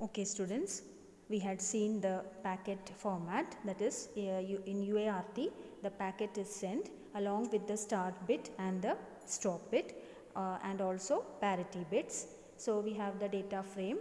Okay students, we had seen the packet format, that is in UART the packet is sent along with the start bit and the stop bit and also parity bits. So we have the data frame,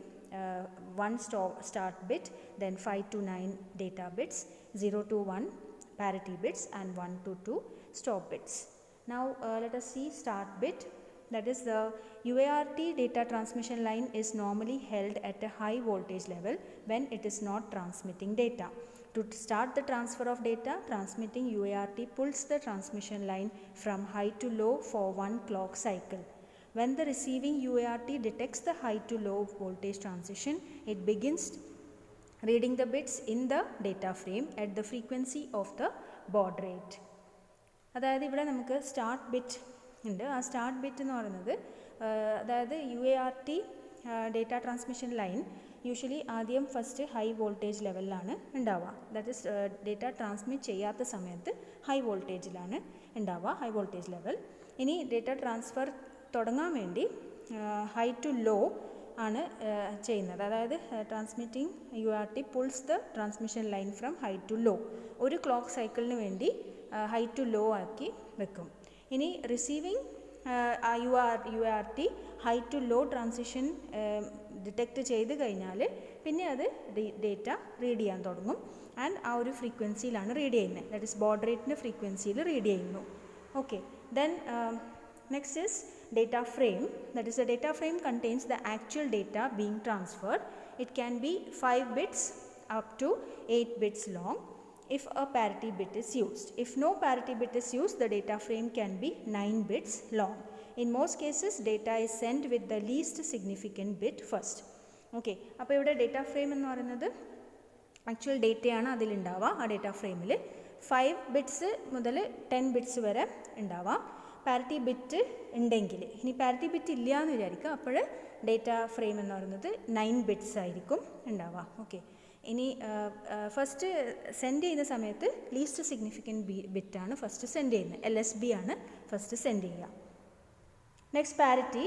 one start bit, then 5 to 9 data bits, 0 to 1 parity bits and 1 to 2 stop bits. Now let us see start bit. That is, the UART data transmission line is normally held at a high voltage level when it is not transmitting data. To start the transfer of data, transmitting UART pulls the transmission line from high to low for one clock cycle. When the receiving UART detects the high to low voltage transition, it begins reading the bits in the data frame at the frequency of the baud rate. അതായത് ഇവിടെ നമുക്ക് start bit ഉണ്ട്. ആ start bit എന്ന് പറയുന്നത് അതായത് UART data transmission line usually ആദ്യം first high voltage ലെവലിലാണ് ഉണ്ടാവുക. ദാറ്റ് ഇസ് ഡേറ്റ ട്രാൻസ്മിറ്റ് ചെയ്യാത്ത സമയത്ത് ഹൈ വോൾട്ടേജിലാണ് ഉണ്ടാവുക, ഹൈ വോൾട്ടേജ് ലെവൽ. ഇനി ഡേറ്റ ട്രാൻസ്ഫർ തുടങ്ങാൻ വേണ്ടി ഹൈ ടു ലോ ആണ് ചെയ്യുന്നത്. അതായത് transmitting UART pulls the transmission line from high to low. ഒരു ക്ലോക്ക് സൈക്കിളിന് വേണ്ടി ഹൈ ടു ലോ ആക്കി വെക്കും. ഇനി receiving UART high to low transition detect ചെയ്ത് കഴിഞ്ഞാൽ പിന്നെ അത് ഡേറ്റ റീഡ് ചെയ്യാൻ തുടങ്ങും. ആൻഡ് ആ ഒരു ഫ്രീക്വൻസിയിലാണ് റീഡ് ചെയ്യുന്നത്. ദാറ്റ് ഇസ് ബോഡ് റേറ്റിൻ്റെ ഫ്രീക്വൻസിയിൽ റീഡ് ചെയ്യുന്നു. Okay, then next is data frame. That is, the data frame contains the actual data being transferred. It can be 5 bits up to 8 bits long if a parity bit is used. If no parity bit is used, the data frame can be 9 bits long. In most cases, data is sent with the least significant bit first. Okay, അപ്പോൾ ഇവിടെ data frame എന്ന് പറയുന്നത് actual ഡേറ്റയാണ് അതിലുണ്ടാവുക. ആ data ഫ്രെയിമിൽ 5 bits മുതൽ 10 bits വരെ ഉണ്ടാവാം. Parity bit ഉണ്ടെങ്കിൽ, ഇനി പാരിറ്റി ബിറ്റ് ഇല്ല എന്ന് വിചാരിക്കുക, അപ്പോൾ ഡേറ്റ ഫ്രെയിം എന്ന് പറയുന്നത് 9 ബിറ്റ്സ് ആയിരിക്കും ഉണ്ടാവുക. ഓക്കെ, ഇനി ഫസ്റ്റ് സെൻഡ് ചെയ്യുന്ന സമയത്ത് ലീസ്റ്റ് സിഗ്നിഫിക്കൻറ്റ് ബിറ്റാണ് ഫസ്റ്റ് സെൻഡ് ചെയ്യുന്നത്. LSB ആണ് ഫസ്റ്റ് സെൻഡ് ചെയ്യുക. Next parity.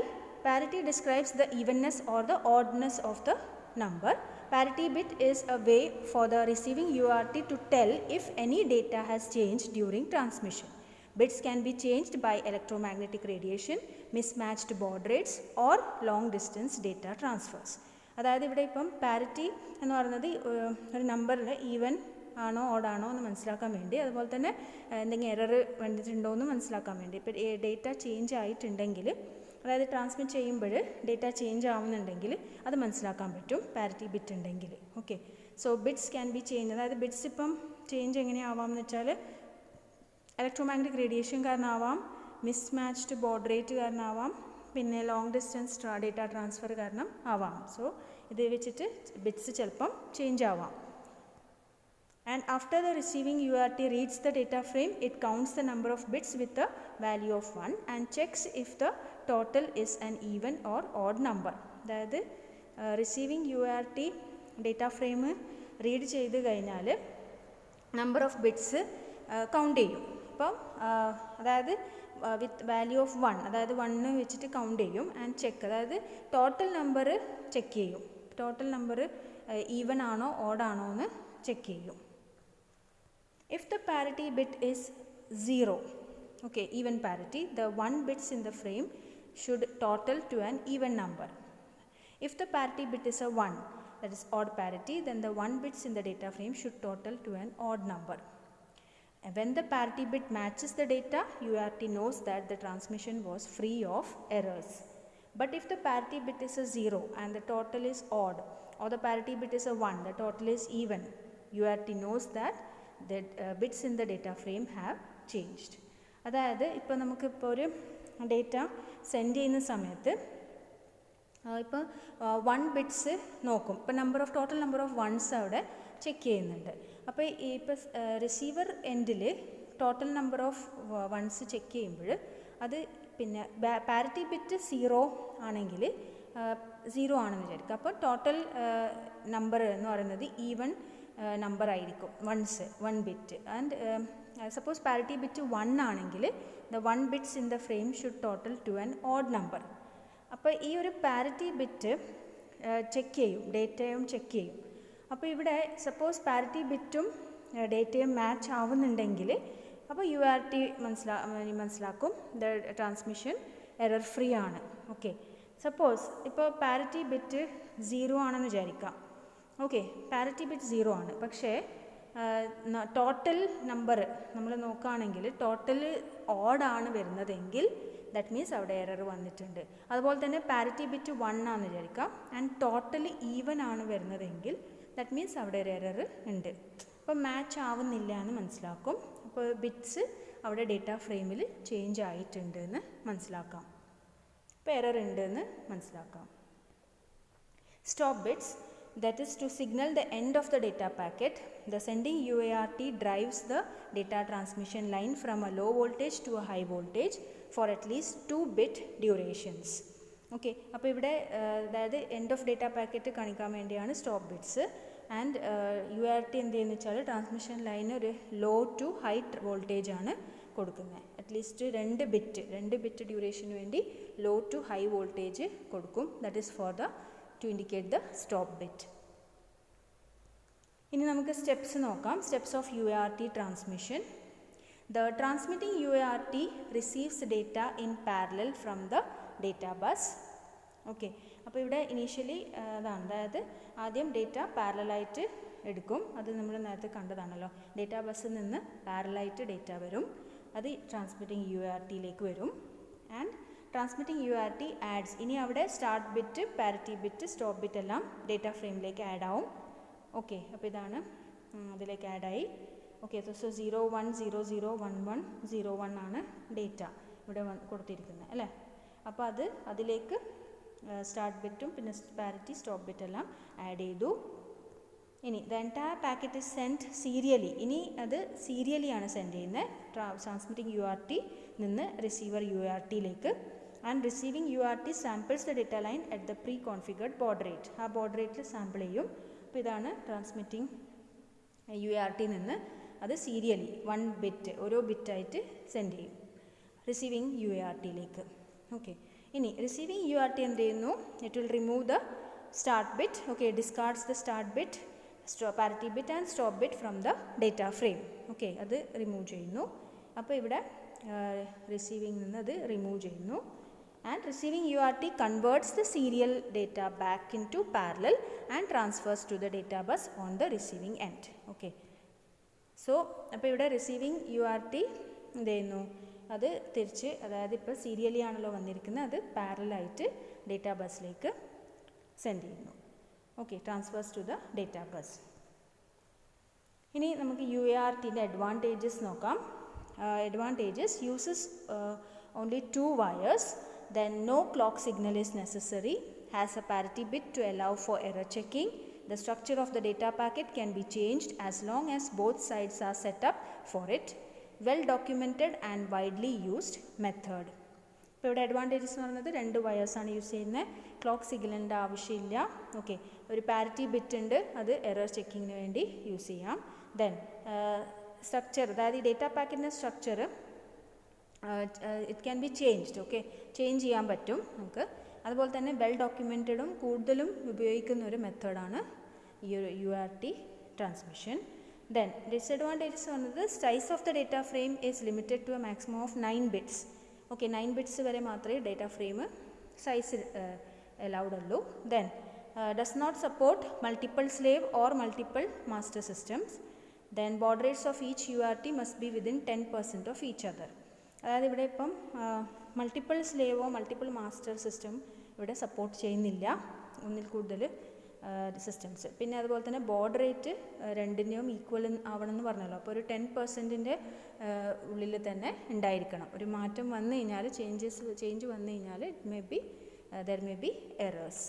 Parity describes the evenness or the oddness of the number. Parity bit is a way for the receiving UART to tell if any data has changed during transmission. Bits can be changed by electromagnetic radiation, mismatched baud rates or long distance data transfers. അതായത് ഇവിടെ ഇപ്പം parity എന്ന് പറയുന്നത് ഒരു നമ്പറിൽ even ആണോ odd ആണോ എന്ന് മനസ്സിലാക്കാൻ വേണ്ടി, അതുപോലെ തന്നെ എന്തെങ്കിലും എറർ വന്നിട്ടുണ്ടോ എന്ന് മനസ്സിലാക്കാൻ വേണ്ടി. ഇപ്പോൾ ഡേറ്റ ചേഞ്ച് ആയിട്ടുണ്ടെങ്കിൽ, അതായത് ട്രാൻസ്മിറ്റ് ചെയ്യുമ്പോൾ ഡേറ്റ ചേഞ്ച് ആവുന്നുണ്ടെങ്കിൽ അത് മനസ്സിലാക്കാൻ പറ്റും പാരിറ്റി ബിറ്റ് ഉണ്ടെങ്കിൽ. Okay, so bits can be change. അതായത് ബിറ്റ്സ് ഇപ്പം ചേഞ്ച് എങ്ങനെയാവാം എന്ന് വെച്ചാൽ ഇലക്ട്രോമാഗ്നറ്റിക് റേഡിയേഷൻ കാരണമാവാം, മിസ്മാച്ച്ഡ് ബോഡ് റേറ്റ് കാരണമാവാം, പിന്നെ ലോങ് ഡിസ്റ്റൻസ് ഡേറ്റ ട്രാൻസ്ഫർ കാരണം ആവാം. സോ ഇത് വെച്ചിട്ട് ബിറ്റ്സ് ചിലപ്പം ചേഞ്ച് ആവാം. And after the receiving UART reads the data frame, it counts the number of bits with the value of 1 and checks if the total is an even or odd number. അതായത് receiving UART data frame read ചെയ്ത് കഴിഞ്ഞാൽ number of bits count ചെയ്യും. അപ്പം അതായത് വിത്ത് value of 1, അതായത് 1 വെച്ചിട്ട് count ചെയ്യും. And check, അതായത് ടോട്ടൽ നമ്പർ ചെക്ക് ചെയ്യും. ടോട്ടൽ നമ്പർ ഈവൻ ആണോ ഓഡ് ആണോ എന്ന് ചെക്ക് ചെയ്യും. If the parity bit is 0, okay, even parity, the 1 bits in the frame should total to an even number. If the parity bit is a 1, that is odd parity, then the 1 bits in the data frame should total to an odd number. And when the parity bit matches the data, UART knows that the transmission was free of errors. But if the parity bit is a 0 and the total is odd, or the parity bit is a 1, the total is even, UART knows that the bits in the data frame have changed. അതായത് ഇപ്പോൾ നമുക്കിപ്പോൾ ഒരു data send ചെയ്യുന്ന സമയത്ത് ഇപ്പോൾ 1 bits നോക്കും. ഇപ്പോൾ total number of ones അവിടെ ചെക്ക് ചെയ്യുന്നുണ്ട്. അപ്പോൾ ഇപ്പോൾ റിസീവർ എൻഡിൽ total number of ones check ചെയ്യുമ്പോൾ അത് പിന്നെ പാരിറ്റി ബിറ്റ് 0 ആണെങ്കിൽ 0 ആണെന്ന് വിചാരിക്കുക. അപ്പോൾ ടോട്ടൽ നമ്പർ എന്ന് പറയുന്നത് ഈവൻ നമ്പർ ആയിരിക്കും, 1 bit. And suppose parity bit 1 ആണെങ്കിൽ the 1 bits in the frame should total two an odd number. അപ്പോൾ ഈ ഒരു പാരിറ്റി ബിറ്റ് ചെക്ക് ചെയ്യും, ഡേറ്റയും ചെക്ക് ചെയ്യും. അപ്പോൾ ഇവിടെ സപ്പോസ് പാരിറ്റി ബിറ്റും ഡേറ്റയും മാച്ച് ആവുന്നുണ്ടെങ്കിൽ അപ്പോൾ UART മനസ്സിലാക്കും ദ ട്രാൻസ്മിഷൻ എറർ ഫ്രീ ആണ്. ഓക്കെ, സപ്പോസ് ഇപ്പോൾ പാരിറ്റി ബിറ്റ് 0 ആണെന്ന് വിചാരിക്കാം. ഓക്കെ, പാരിറ്റി ബിറ്റ് 0 ആണ്, പക്ഷേ ടോട്ടൽ നമ്പർ നമ്മൾ നോക്കുകയാണെങ്കിൽ ടോട്ടൽ ഓഡാണ് വരുന്നതെങ്കിൽ ദാറ്റ് മീൻസ് അവിടെ എറർ വന്നിട്ടുണ്ട്. അതുപോലെ തന്നെ പാരിറ്റി ബിറ്റ് 1 ആണെന്ന് വിചാരിക്കാം ആൻഡ് ടോട്ടൽ ഈവൻ ആണ് വരുന്നതെങ്കിൽ ദാറ്റ് മീൻസ് അവിടെ ഒരു എറർ ഉണ്ട്. അപ്പോൾ മാച്ച് ആവുന്നില്ല എന്ന് മനസ്സിലാക്കും. അപ്പോൾ ബിറ്റ്സ് അവിടെ ഡേറ്റ ഫ്രെയിമിൽ ചേഞ്ച് ആയിട്ടുണ്ട് എന്ന് മനസ്സിലാക്കാം. അപ്പോൾ എറർ ഉണ്ട് എന്ന് മനസ്സിലാക്കാം. Stop bits, that is to signal the end of the data packet. The sending UART drives the data transmission line from a low voltage to a high voltage for at least 2 bit durations. Okay, അപ്പോൾ ഇവിടെ അതായത് end of data packet കാണിക്കാൻ വേണ്ടിയാണ് stop bits. And UART എന്ത് ചെയ്യുന്നത് വെച്ചാൽ transmission line ഒരു law to high voltage ആണ് കൊടുക്കുന്നത്. അറ്റ്ലീസ്റ്റ് 2 ബിറ്റ് ഡ്യൂറേഷന് വേണ്ടി ലോ ടു ഹൈ വോൾട്ടേജ് കൊടുക്കും. That is for the to indicate the stop bit. ഇനി നമുക്ക് സ്റ്റെപ്സ് നോക്കാം. Steps of UART transmission. The transmitting UART receives data in parallel from the data bus. Okay, അപ്പോൾ ഇവിടെ initially അതാണ്, അതായത് ആദ്യം data പാരലായിട്ട് എടുക്കും. അത് നമ്മൾ നേരത്തെ കണ്ടതാണല്ലോ. ഡേറ്റാ ബസ്സിൽ നിന്ന് പാരലായിട്ട് ഡേറ്റ വരും, അത് ട്രാൻസ്മിറ്റിംഗ് UARTയിലേക്ക് വരും. ആൻഡ് ട്രാൻസ്മിറ്റിംഗ് UART ആഡ്സ്, ഇനി അവിടെ start bit, parity bit, stop bit എല്ലാം ഡേറ്റ ഫ്രെയിമിലേക്ക് ആഡ് ആവും. ഓക്കെ, അപ്പോൾ ഇതാണ് അതിലേക്ക് ആഡായി. ഓക്കെ, സോ 0 1 0 0 1 1 0 1 ആണ് ഡേറ്റ ഇവിടെ കൊടുത്തിരിക്കുന്നത് അല്ലേ. അപ്പോൾ അതിലേക്ക് സ്റ്റാർട്ട് ബിറ്റും പിന്നെ പാരിറ്റി, സ്റ്റോപ്പ് ബിറ്റ് എല്ലാം ആഡ് ചെയ്തു. ഇനി the entire packet is send serially. ഇനി അത് സീരിയലി ആണ് സെൻഡ് ചെയ്യുന്നത് ട്രാൻസ്മിറ്റിംഗ് UART നിന്ന് റിസീവർ UARTയിലേക്ക്. And receiving UART samples the data line at the preconfigured baud rate. ആ ബോർഡ് റേറ്റിൽ സാമ്പിൾ ചെയ്യും. അപ്പോൾ ഇതാണ് ട്രാൻസ്മിറ്റിംഗ് UART നിന്ന് അത് സീരിയലി 1 ബിറ്റ് ഓരോ ബിറ്റായിട്ട് സെൻഡ് ചെയ്യും റിസീവിംഗ് UARTയിലേക്ക്. ഓക്കെ, ഇനി റിസീവിംഗ് UART എന്ത് ചെയ്യുന്നു? It will remove the start bit. Okay, ഡിസ്കാർഡ്സ് the start bit, parity bit and stop bit from the data frame. Okay, അത് റിമൂവ് ചെയ്യുന്നു. അപ്പോൾ ഇവിടെ റിസീവിംഗ് നിന്ന് അത് റിമൂവ് ചെയ്യുന്നു. And receiving UART converts the serial data back into parallel and transfers to the data bus on the receiving end. Okay, so അപ്പോൾ ഇവിടെ receiving UART എന്ത് ചെയ്യുന്നു? അത് തിരിച്ച്, അതായത് ഇപ്പോൾ സീരിയലി ആണല്ലോ വന്നിരിക്കുന്നത്, അത് പാരലായിട്ട് ഡേറ്റാ ബസ്സിലേക്ക് സെൻഡ് ചെയ്യുന്നു. Okay, transfers to the data bus. ഇനി നമുക്ക് UARTൻ്റെ അഡ്വാൻറ്റേജസ് നോക്കാം. Advantages: uses only 2 wires, then no clock signal is necessary, has a parity bit to allow for error checking. The structure of the data packet can be changed as long as both sides are set up for it. Well documented and widely used method. ഇപ്പോൾ ഇവിടെ advantages എന്ന് പറയുന്നത് 2 വയേഴ്സാണ് use ചെയ്യുന്നത്. Clock സിഗ്നലിൻ്റെ ആവശ്യമില്ല. Okay, ഒരു parity bit ഉണ്ട്, അത് error ചെക്കിങ്ങിന് വേണ്ടി യൂസ് ചെയ്യാം. ദെൻ സ്ട്രക്ചർ, അതായത് ഈ ഡേറ്റാ പാക്കറ്റിൻ്റെ structure it can be changed. Okay, change ചെയ്യാൻ പറ്റും നമുക്ക്. അതുപോലെ തന്നെ വെൽ ഡോക്യുമെൻറ്റഡും കൂടുതലും ഉപയോഗിക്കുന്ന ഒരു മെത്തേഡാണ് ഈ ഒരു UART ട്രാൻസ്മിഷൻ. ദെൻ ഡിസഡ്വാൻറ്റേജസ് വന്നത് size of the data frame is limited to a maximum of 9 bits. Okay, 9 bits വരെ മാത്രമേ ഡേറ്റ ഫ്രെയിം സൈസ് അലൗഡ് ഉള്ളൂ. Then does not support multiple slave or multiple master systems. Then baud rates of each UART must be within 10% of each other. അതായത് ഇവിടെ ഇപ്പം multiple സ്ലേവോ multiple master system ഇവിടെ support ചെയ്യുന്നില്ല, ഒന്നിൽ കൂടുതൽ systems. പിന്നെ അതുപോലെ തന്നെ ബോർഡ് റേറ്റ് രണ്ടിൻ്റെയും ഈക്വൽ ആവണമെന്ന് പറഞ്ഞല്ലോ. അപ്പോൾ ഒരു 10%-ൻ്റെ ഉള്ളിൽ തന്നെ ഉണ്ടായിരിക്കണം. ഒരു മാറ്റം വന്നു കഴിഞ്ഞാൽ, ചേഞ്ച് വന്നു കഴിഞ്ഞാൽ ദർ മേ ബി എറേഴ്സ്.